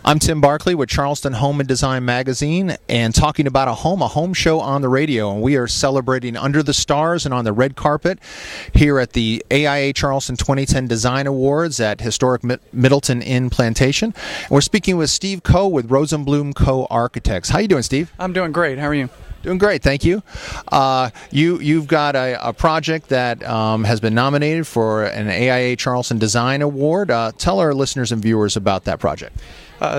I'm Tim Barkley with Charleston Home and Design Magazine, and talking about a home show on the radio. And we are celebrating under the stars and on the red carpet here at the AIA Charleston 2010 Design Awards at historic Middleton Inn Plantation. And we're speaking with Steve Coe with Rosenblum Co. Architects. How you doing, Steve? I'm doing great. How are you? Doing great, thank you. You've got a project that has been nominated for an AIA Charleston Design Award. Tell our listeners and viewers about that project.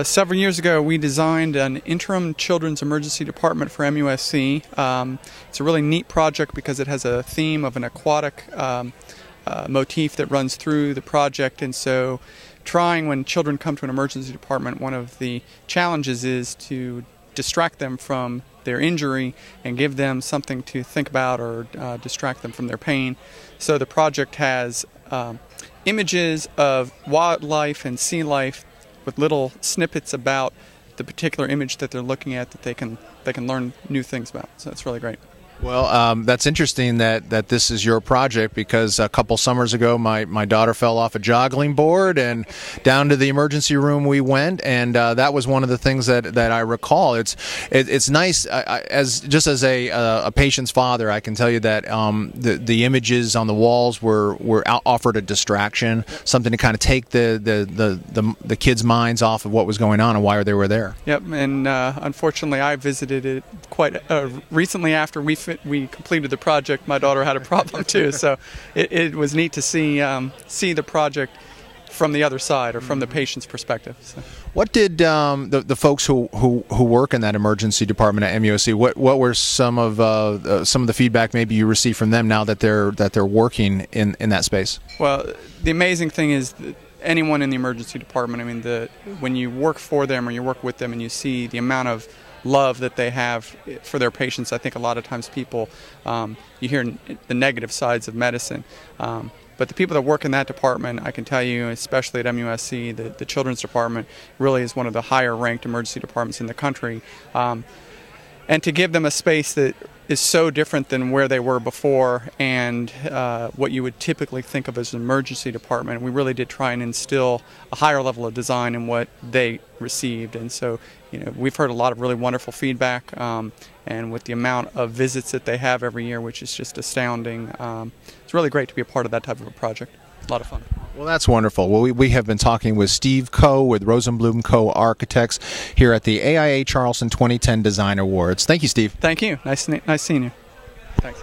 Several years ago, we designed an interim children's emergency department for MUSC. It's a really neat project because it has a theme of an aquatic motif that runs through the project. And so when children come to an emergency department, one of the challenges is to distract them from their injury and give them something to think about or distract them from their pain. So the project has images of wildlife and sea life with little snippets about the particular image that they're looking at that they can learn new things about. So it's really great. Well, that's interesting that this is your project, because a couple summers ago my daughter fell off a joggling board and down to the emergency room we went, and that was one of the things that I recall. It's nice, as a patient's father, I can tell you that the images on the walls were offered a distraction, something to kind of take the kids' minds off of what was going on and why they were there. Yep, and unfortunately I visited it quite recently after we completed the project. My daughter had a problem too, so it was neat to see the project from the other side, or from the patient's perspective. So. What did the folks who work in that emergency department at MUSC? What were some of the feedback maybe you received from them now that they're working in that space? Well, the amazing thing is that anyone in the emergency department, I mean, when you work for them or you work with them and you see the amount of love that they have for their patients. I think a lot of times people, you hear the negative sides of medicine, but the people that work in that department, I can tell you, especially at MUSC, the children's department really is one of the higher ranked emergency departments in the country, and to give them a space that is so different than where they were before and what you would typically think of as an emergency department. We really did try and instill a higher level of design in what they received. And so, we've heard a lot of really wonderful feedback, and with the amount of visits that they have every year, which is just astounding, it's really great to be a part of that type of a project. A lot of fun. Well, that's wonderful. Well, we have been talking with Steve Coe with Rosenblum Co. Architects here at the AIA Charleston 2010 Design Awards. Thank you, Steve. Thank you. Nice seeing you. Thanks.